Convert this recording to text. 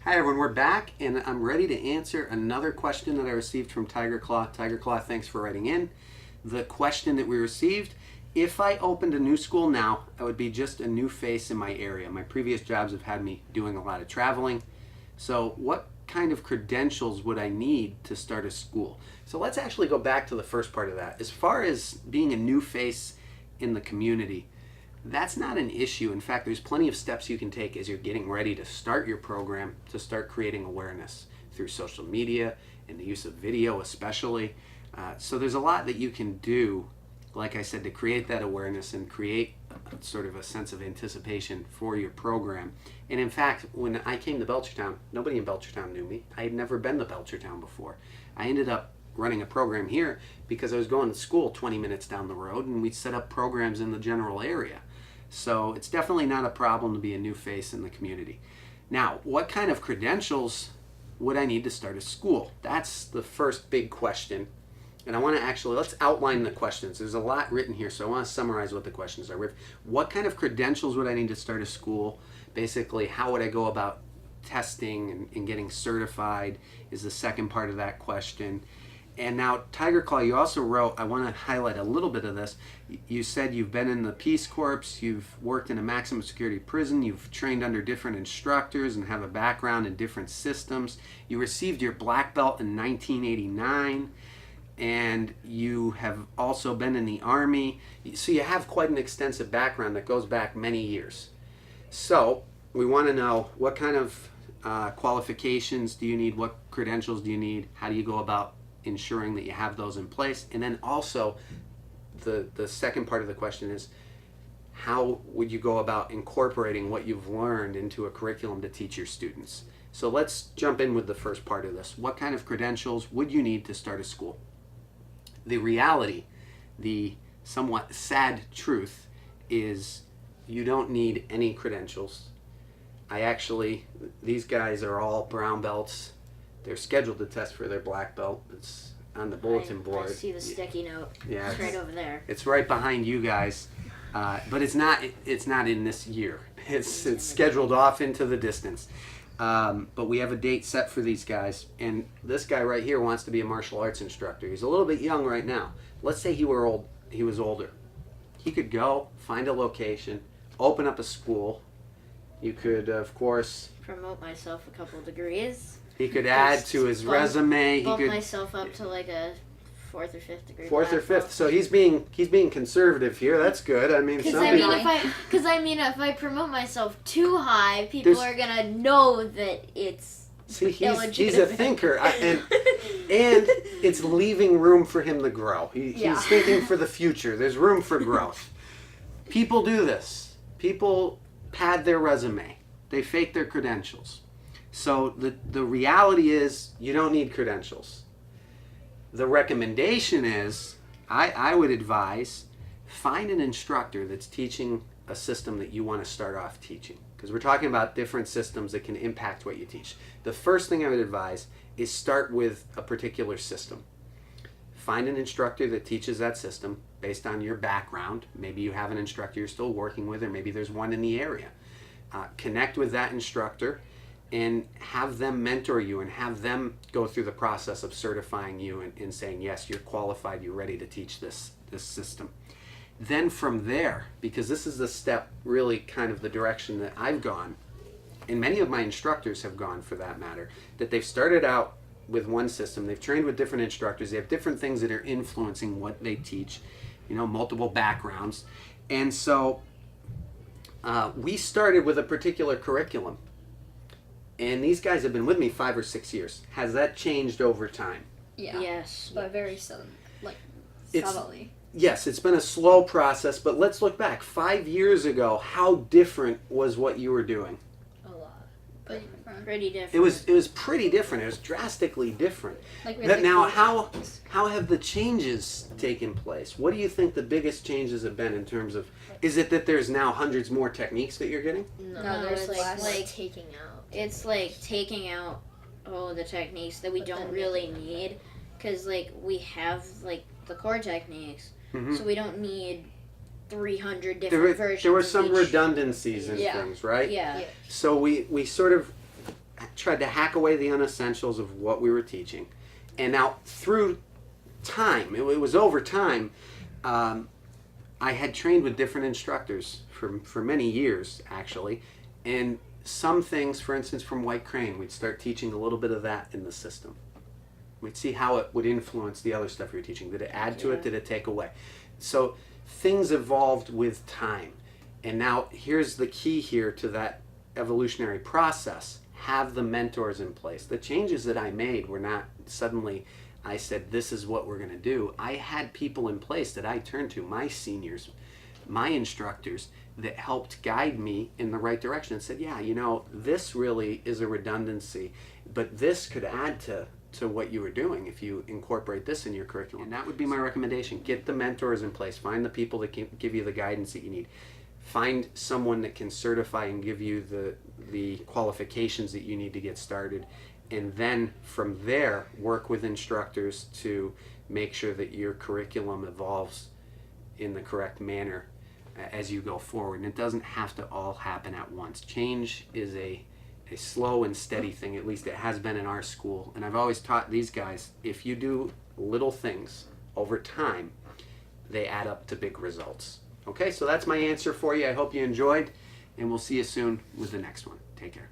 Hi everyone, we're back and I'm ready to answer another question that I received from Tiger Claw. Tiger Claw, thanks for writing in. The question that we received: if I opened a new school now, I would be just a new face in my area. My previous jobs have had me doing a lot of traveling. So what kind of credentials would I need to start a school? So let's actually go back to the first part of that. As far as being a new face in the community, that's not an issue. In fact, there's plenty of steps you can take as you're getting ready to start your program to start creating awareness through social media and the use of video especially. So there's a lot that you can do, like I said, to create that awareness and create sort of a sense of anticipation for your program. And in fact, when I came to Belchertown, nobody in Belchertown knew me. I had never been to Belchertown before. I ended up running a program here because I was going to school 20 minutes down the road, and we'd set up programs in the general area. So it's definitely not a problem to be a new face in the community. Now, what kind of credentials would I need to start a school? That's the first big question. And I want to actually, let's outline the questions. There's a lot written here, so I want to summarize what the questions are. What kind of credentials would I need to start a school? Basically, how would I go about testing and getting certified is the second part of that question. And now, Tiger Claw, you also wrote, I want to highlight a little bit of this. You said you've been in the Peace Corps, you've worked in a maximum security prison, you've trained under different instructors and have a background in different systems. You received your black belt in 1989, and you have also been in the Army. So you have quite an extensive background that goes back many years. So we want to know, what kind of qualifications do you need? What credentials do you need? How do you go about ensuring that you have those in place? And then also the second part of the question is, how would you go about incorporating what you've learned into a curriculum to teach your students? So let's jump in with the first part of this. What kind of credentials would you need to start a school? The reality, the somewhat sad truth, is you don't need any credentials. These guys are all brown belts. They're scheduled to test for their black belt. It's on the bulletin board. I see the sticky note. Yeah, it's right over there. It's right behind you guys, but it's not in this year. It's scheduled off into the distance. But we have a date set for these guys, and this guy right here wants to be a martial arts instructor. He's a little bit young right now. Let's say he was older. He could go find a location, open up a school. You could, of course, promote myself a couple of degrees. He could add to his resume. Bump myself up to like a 4th or 5th degree. 4th or 5th. So he's being conservative here. That's good. I mean, if I promote myself too high, people are gonna know that it's he's a thinker, and it's leaving room for him to grow. He's thinking for the future. There's room for growth. People do this. People pad their resume. They fake their credentials. So the reality is, you don't need credentials. The recommendation is, I would advise, find an instructor that's teaching a system that you want to start off teaching. Because we're talking about different systems that can impact what you teach. The first thing I would advise is start with a particular system. Find an instructor that teaches that system based on your background. Maybe you have an instructor you're still working with, or maybe there's one in the area. Connect with that instructor and have them mentor you and have them go through the process of certifying you and saying, yes, you're qualified, you're ready to teach this system. Then from there, because this is the step, really kind of the direction that I've gone, and many of my instructors have gone for that matter, that they've started out with one system, they've trained with different instructors, they have different things that are influencing what they teach, multiple backgrounds. And so we started with a particular curriculum. And these guys have been with me 5 or 6 years. Has that changed over time? Yeah. Yes. But very subtly. Yes, it's been a slow process, but let's look back. 5 years ago, how different was what you were doing? A lot. Pretty different. It was pretty different. It was drastically different. Now, how have the changes taken place? What do you think the biggest changes have been in terms of, is it that there's now hundreds more techniques that you're getting? No, there's like taking out. It's like taking out the techniques that we don't really need, because we have the core techniques, so we don't need 300 different versions. There were some redundancies in things, right? Yeah. So we sort of tried to hack away the unessentials of what we were teaching. And now through time, it was over time, I had trained with different instructors for many years, actually. And some things, for instance, from White Crane, we'd start teaching a little bit of that in the system. We'd see how it would influence the other stuff we were teaching. Did it add to it? Did it take away? So things evolved with time. And now here's the key here to that evolutionary process. Have the mentors in place. The changes that I made were not suddenly I said, this is what we're going to do. I had people in place that I turned to, my seniors, my instructors, that helped guide me in the right direction and said, yeah, you know, this really is a redundancy, but this could add to what you were doing if you incorporate this in your curriculum. And that would be my recommendation. Get the mentors in place. Find the people that can give you the guidance that you need. Find someone that can certify and give you the qualifications that you need to get started. And then from there, work with instructors to make sure that your curriculum evolves in the correct manner as you go forward. And it doesn't have to all happen at once. Change is a slow and steady thing, at least it has been in our school. And I've always taught these guys, if you do little things over time, they add up to big results. Okay, so that's my answer for you. I hope you enjoyed, and we'll see you soon with the next one. Take care.